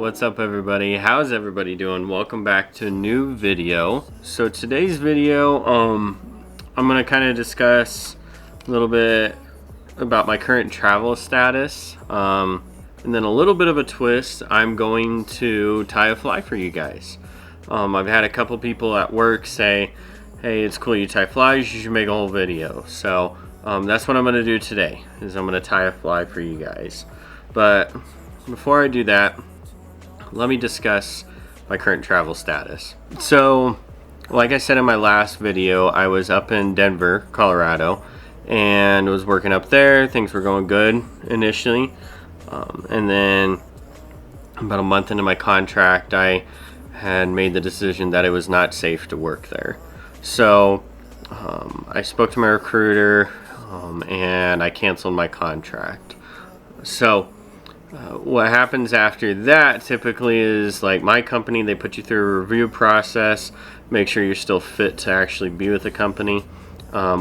What's up everybody? How's everybody doing? Welcome back to a new video. So today's video, I'm gonna kind of discuss a little bit about my current travel status, and then a little bit of a twist. I'm going to tie a fly for you guys. I've had a couple people at work say, hey, it's cool you tie flies, you should make a whole video. So that's what I'm gonna do today, is I'm gonna tie a fly for you guys. But before I do that, let me discuss my current travel status. So, like I said in my last video, I was up in Denver, Colorado, and was working up there. Things were going good initially. And then about a month into my contract, I had made the decision that it was not safe to work there. So, I spoke to my recruiter, and I canceled my contract. So, what happens after that typically is, like my company, they put you through a review process, make sure you're still fit to actually be with the company,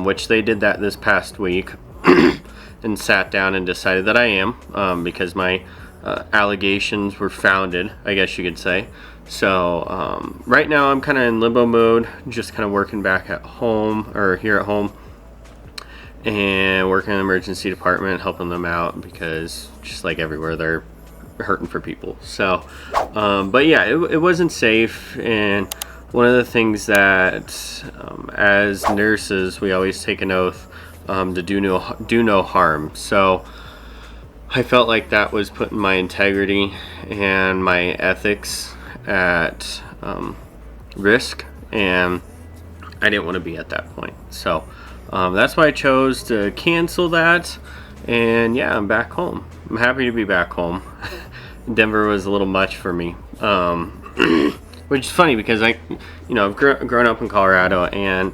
which they did that this past week and sat down and decided that I am, because my allegations were founded, I guess you could say. So right now I'm kind of in limbo mode, just kind of working back at home, or here at home, and working in the emergency department, helping them out, because just like everywhere, they're hurting for people. So but yeah, it wasn't safe. And one of the things that as nurses, we always take an oath to do no harm. So I felt like that was putting my integrity and my ethics at risk, and I didn't want to be at that point. So that's why I chose to cancel that, and yeah, I'm back home. I'm happy to be back home. Denver was a little much for me, which is funny because I've grown up in Colorado, and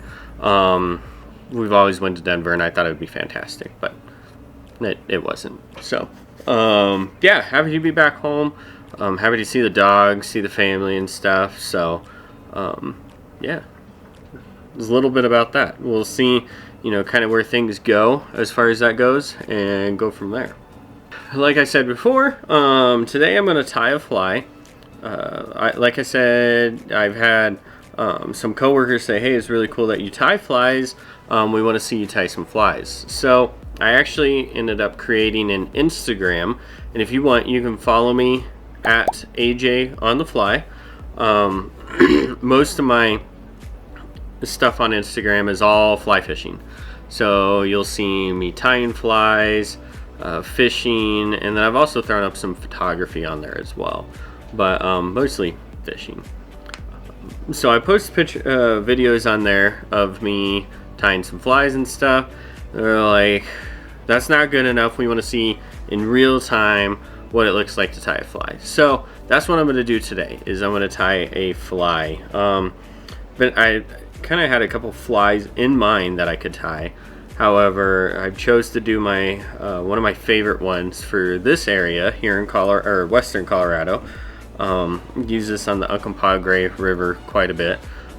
we've always went to Denver, and I thought it would be fantastic, but it wasn't. So yeah, happy to be back home. Happy to see the dogs, see the family and stuff. So yeah, there's a little bit about that. We'll see, kind of where things go as far as that goes, and go from there. Like I said before, today I'm going to tie a fly. Like I said, I've had some coworkers say, hey, it's really cool that you tie flies. We want to see you tie some flies. So I actually ended up creating an Instagram, and if you want, you can follow me at AJ on the fly. Most of my stuff on Instagram is all fly fishing, so you'll see me tying flies, fishing, and then I've also thrown up some photography on there as well, but mostly fishing. So I post videos on there of me tying some flies and stuff. They're like, that's not good enough, we want to see in real time what it looks like to tie a fly. So that's what I'm going to do today, is I'm going to tie a fly. But I kind of had a couple flies in mind that I could tie. However, I chose to do my one of my favorite ones for this area here in Western Colorado. Use this on the Uncompahgre River quite a bit,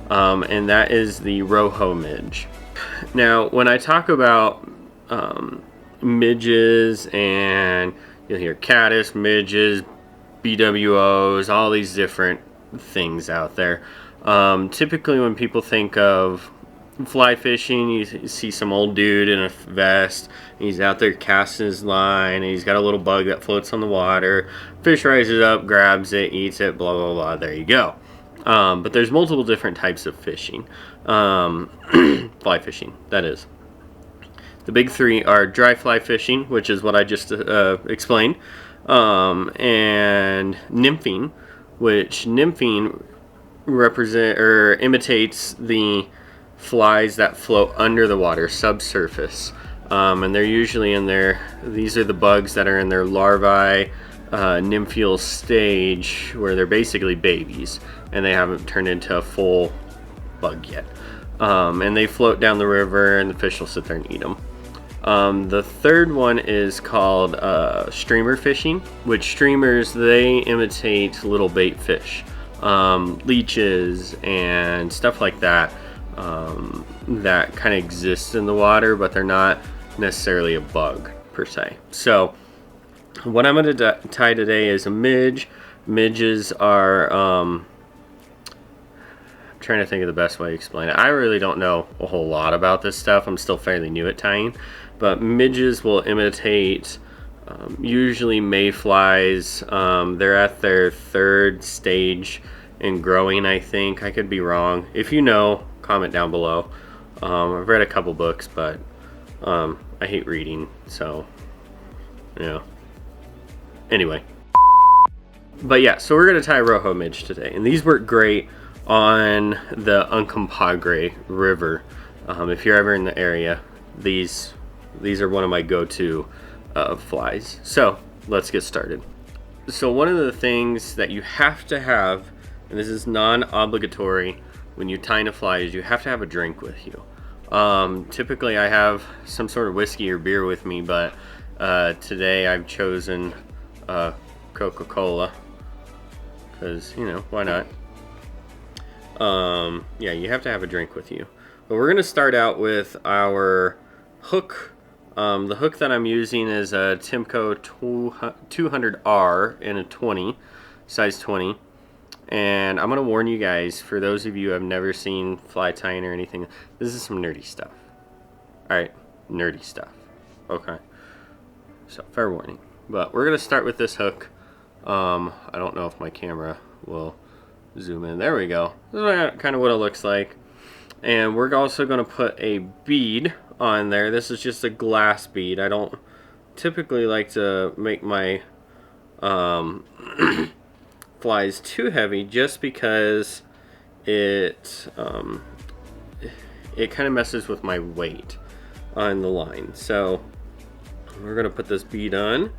and that is the Rojo midge. Now, when I talk about midges, and you'll hear caddis, midges, BWOs, all these different things out there. Typically when people think of fly fishing, you see some old dude in a vest, he's out there casting his line, and he's got a little bug that floats on the water. Fish rises up, grabs it, eats it, blah blah blah, there you go. But there's multiple different types of fishing, fly fishing, that is. The big three are dry fly fishing, which is what I just explained, and nymphing, which nymphing imitates the flies that float under the water, subsurface, and they're usually in these are the bugs that are in their larvae, nymphial stage, where they're basically babies and they haven't turned into a full bug yet, and they float down the river, and the fish will sit there and eat them. The third one is called streamer fishing, which streamers, they imitate little bait fish, leeches and stuff like that, that kind of exist in the water, but they're not necessarily a bug per se. So what I'm going to tie today is a midge, Midges are, I'm trying to think of the best way to explain it. I really don't know a whole lot about this stuff. I'm still fairly new at tying, but midges will imitate usually mayflies. They're at their third stage in growing, I think. I could be wrong. If you know, comment down below. I've read a couple books, but I hate reading, so yeah. Anyway, but yeah, so we're gonna tie Rojo midge today, and these work great on the Uncompahgre River. If you're ever in the area, these are one of my go-to flies. So let's get started. So one of the things that you have to have, and this is non-obligatory when you tie in a fly, is you have to have a drink with you. Typically I have some sort of whiskey or beer with me, but today I've chosen Coca-Cola because, you know, why not? Yeah, you have to have a drink with you. But we're gonna start out with our hook. The hook that I'm using is a Timco 200R in a 20, size 20. And I'm going to warn you guys, for those of you who have never seen fly tying or anything, this is some nerdy stuff. Alright, nerdy stuff. Okay. So, fair warning. But we're going to start with this hook. I don't know if my camera will zoom in. There we go. This is kind of what it looks like. And we're also going to put a bead on there. This is just a glass bead. I don't typically like to make my flies too heavy, just because it kind of messes with my weight on the line. So we're gonna put this bead on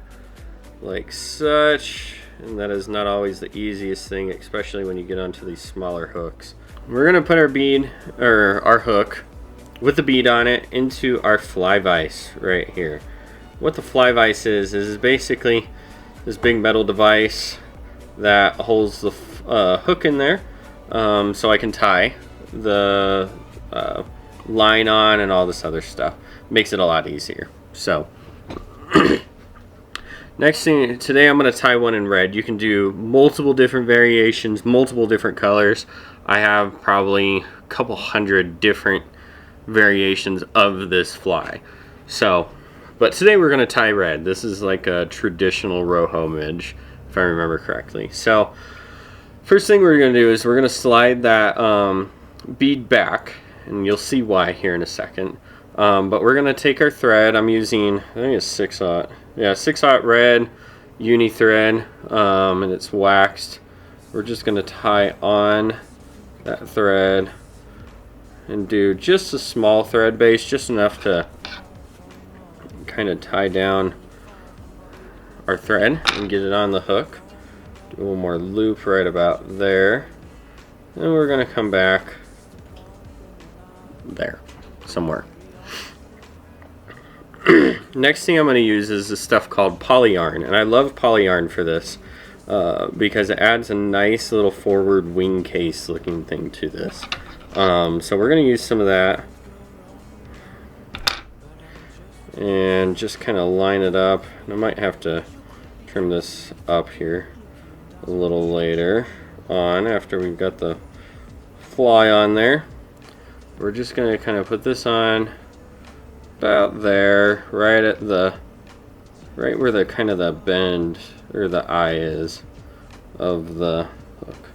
like such, and that is not always the easiest thing, especially when you get onto these smaller hooks. We're gonna put our bead, or our hook with the bead on it, into our fly vise right here. What the fly vise is basically this big metal device that holds the hook in there, so I can tie the line on and all this other stuff. Makes it a lot easier. So next thing, today I'm going to tie one in red. You can do multiple different variations, multiple different colors. I have probably a couple hundred different variations of this fly. So, but today we're going to tie red. This is like a traditional Rojo midge, if I remember correctly. So first thing we're going to do is we're going to slide that bead back, and you'll see why here in a second. But we're going to take our thread. I'm using, I think it's 6/0. Yeah, 6/0 red uni thread, and it's waxed. We're just going to tie on that thread and do just a small thread base, just enough to kind of tie down our thread and get it on the hook. Do a little more loop right about there, and we're going to come back there somewhere. Next thing I'm going to use is this stuff called Polyyarn, and I love Polyyarn for this because it adds a nice little forward wing case looking thing to this. So we're going to use some of that and just kind of line it up. I might have to trim this up here a little later on after we've got the fly on there. We're just going to kind of put this on about there, right at the, right where the kind of the bend or the eye is of the hook.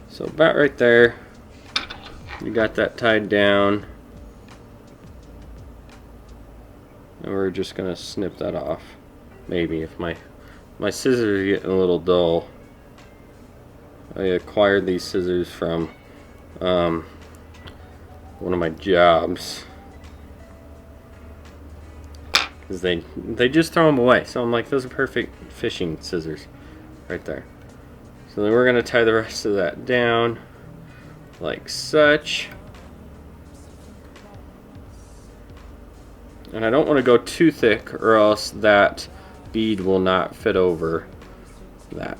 So about right there. You got that tied down, and we're just gonna snip that off. Maybe, if my scissors are getting a little dull. I acquired these scissors from one of my jobs, because they just throw them away. So I'm like, those are perfect fishing scissors right there. So then we're gonna tie the rest of that down like such. And I don't want to go too thick, or else that bead will not fit over that.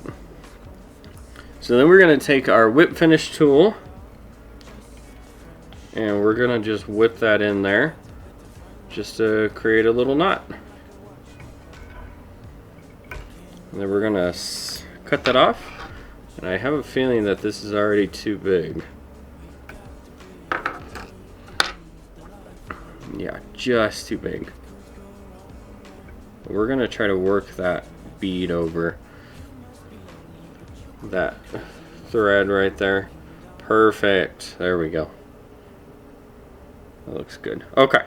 So then we're going to take our whip finish tool, and we're going to just whip that in there just to create a little knot. And then we're going to cut that off. And I have a feeling that this is already too big. Yeah, just too big. We're gonna try to work that bead over that thread right there. Perfect. There we go. That looks good. Okay.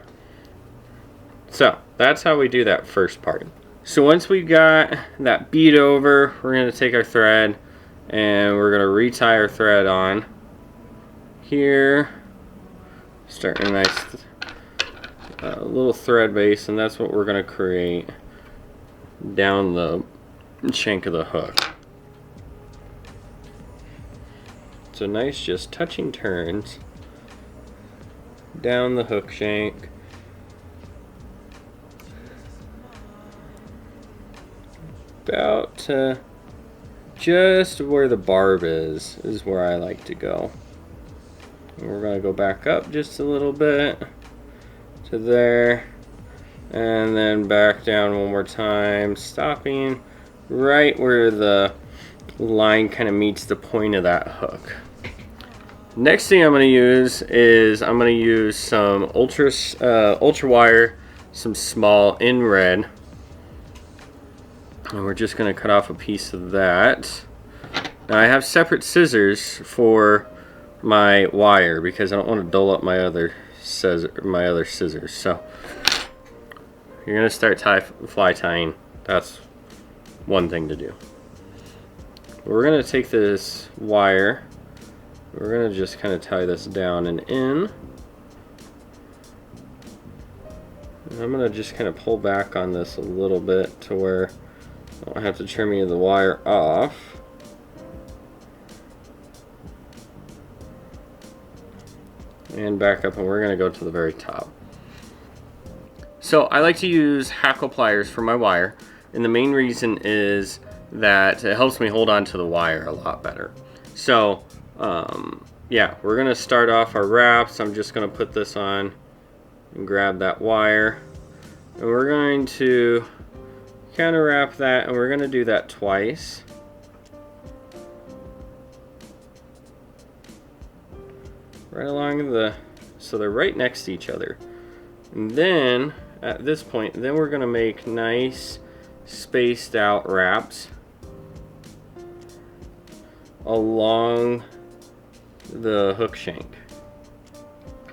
So that's how we do that first part. So once we got that bead over, we're going to take our thread and we're going to retie our thread on here. Start a nice little thread base, and that's what we're going to create down the shank of the hook. So nice, just touching turns down the hook shank. About just where the barb is where I like to go. And we're going to go back up just a little bit to there, and then back down one more time, stopping right where the line kind of meets the point of that hook. Next thing I'm going to use is I'm going to use some ultra wire, some small in red. And we're just going to cut off a piece of that. Now I have separate scissors for my wire because I don't want to dull up my other scissors. So you're going to start fly tying. That's one thing to do. We're going to take this wire. We're going to just kind of tie this down and in. And I'm going to just kind of pull back on this a little bit to where I don't have to trim any of the wire off. And back up, and we're going to go to the very top. So I like to use hackle pliers for my wire, and the main reason is that it helps me hold on to the wire a lot better. So yeah, we're going to start off our wraps. I'm just going to put this on and grab that wire, and we're going to kind of wrap that, and we're going to do that twice. Right along so they're right next to each other. And then at this point, then we're going to make nice spaced out wraps along the hook shank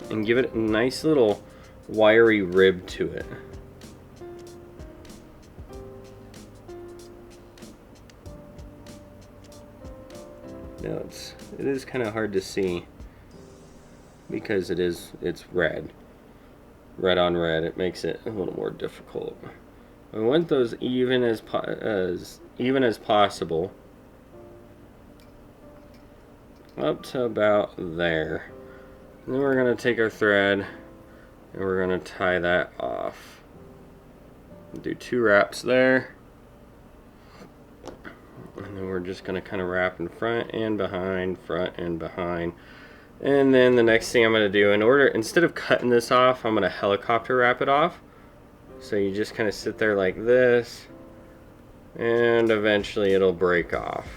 and give it a nice little wiry rib to it. Now it is kind of hard to see because it's red on red. It makes it a little more difficult. I want those even as possible, up to about there. And then we're going to take our thread and we're going to tie that off. Do 2 wraps there. And then we're just going to kind of wrap in front and behind, front and behind. And then the next thing I'm going to do, instead of cutting this off, I'm going to helicopter wrap it off. So you just kind of sit there like this, and eventually it'll break off.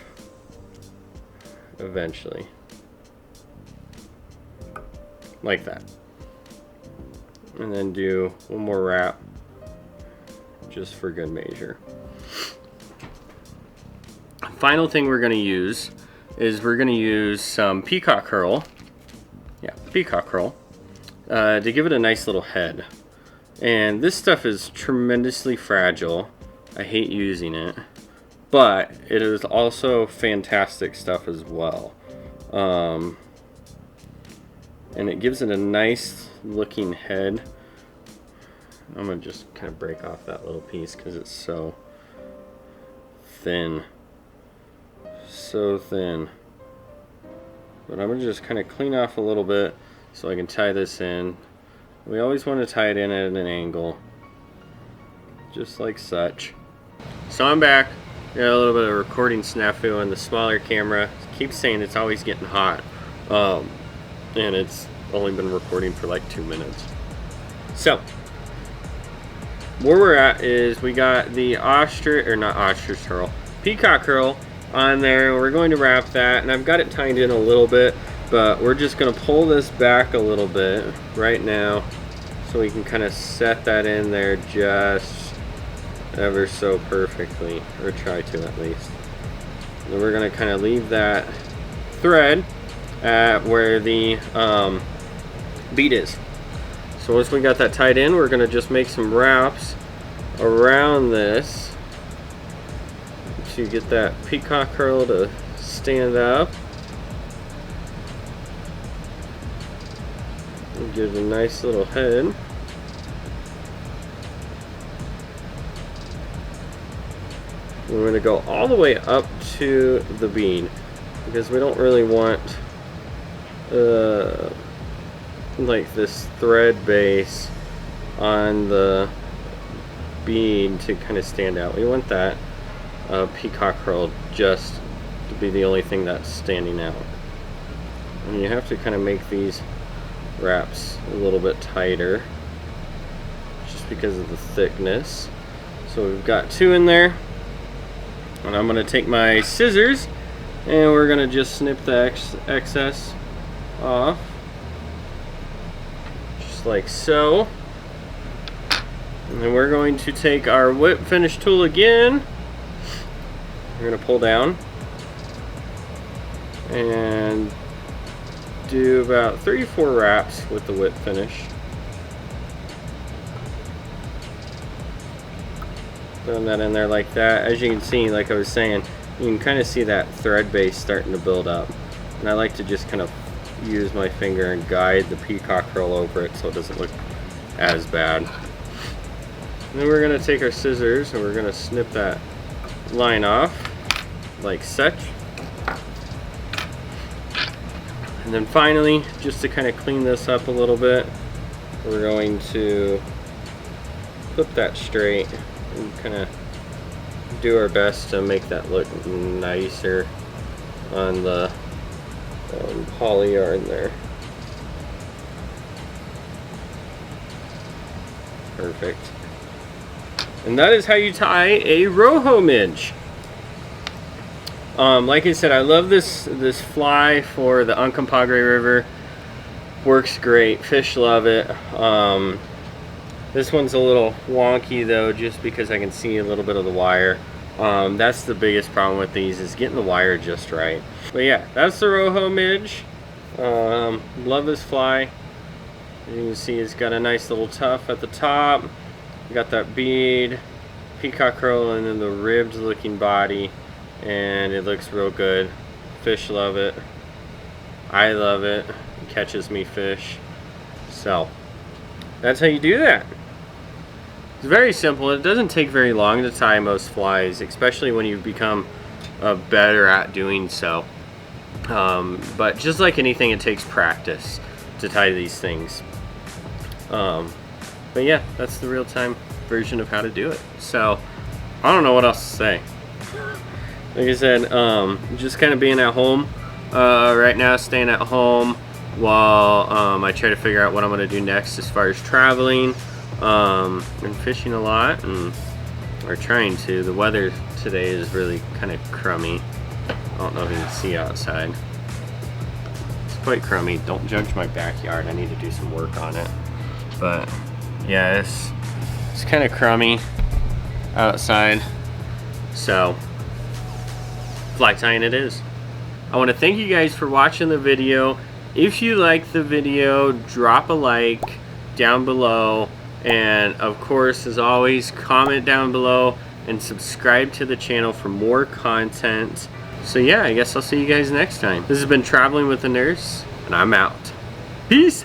Eventually. Like that. And then do one more wrap, just for good measure. Final thing we're going to use is we're going to use some peacock herl. Yeah, peacock herl. To give it a nice little head. And this stuff is tremendously fragile. I hate using it. But it is also fantastic stuff as well. And it gives it a nice looking head. I'm going to just kind of break off that little piece because it's so thin. So thin. But I'm going to just kind of clean off a little bit so I can tie this in. We always want to tie it in at an angle, just like such. So I'm back. Got a little bit of recording snafu on the smaller camera. It keeps saying it's always getting hot, and it's only been recording for like 2 minutes. So where we're at is we got the peacock herl on there. We're going to wrap that, and I've got it tied in a little bit, but we're just going to pull this back a little bit right now so we can kind of set that in there just ever so perfectly, or try to at least. And we're going to kind of leave that thread at where the bead is. So once we got that tied in, we're going to just make some wraps around this to get that peacock curl to stand up. And give it a nice little head. We're going to go all the way up to the bead because we don't really want like this thread base on the bead to kind of stand out. We want that peacock curl just to be the only thing that's standing out. And you have to kind of make these wraps a little bit tighter just because of the thickness. So we've got 2 in there, and I'm going to take my scissors and we're going to just snip the excess off just like so. And then we're going to take our whip finish tool again. We're going to pull down and do about 3 or 4 wraps with the whip finish. Throwing that in there like that. As you can see, like I was saying, you can kind of see that thread base starting to build up. And I like to just kind of use my finger and guide the peacock curl over it so it doesn't look as bad. And then we're going to take our scissors and we're going to snip that line off like such. And then finally, just to kind of clean this up a little bit, we're going to flip that straight and kind of do our best to make that look nicer on the poly yarn there. Perfect. And that is how you tie a rojo midge. Like I said, I love this fly for the Uncompahgre River. Works great. Fish love it. This one's a little wonky though, just because I can see a little bit of the wire. That's the biggest problem with these, is getting the wire just right. But yeah, that's the rojo midge. Love this fly. As you can see, it's got a nice little tuft at the top. You got that bead, peacock curl, and then the ribbed looking body, and it looks real good. Fish love it. I love it. It catches me fish. So that's how you do that. It's very simple. It doesn't take very long to tie most flies, especially when you become better at doing so. But just like anything, it takes practice to tie these things. But yeah, that's the real-time version of how to do it. So I don't know what else to say. Like I said, just kind of being at home right now, staying at home while I try to figure out what I'm going to do next as far as traveling. And fishing a lot, and we're trying to. The weather today is really kind of crummy. I don't know if you can see outside. It's quite crummy. Don't judge my backyard. I need to do some work on it. But yeah, it's kind of crummy outside. So fly tying it is. I want to thank you guys for watching the video. If you like the video, drop a like down below. And of course, as always, comment down below and subscribe to the channel for more content. So yeah, I guess I'll see you guys next time. This has been Traveling with a Nurse, and I'm out. Peace!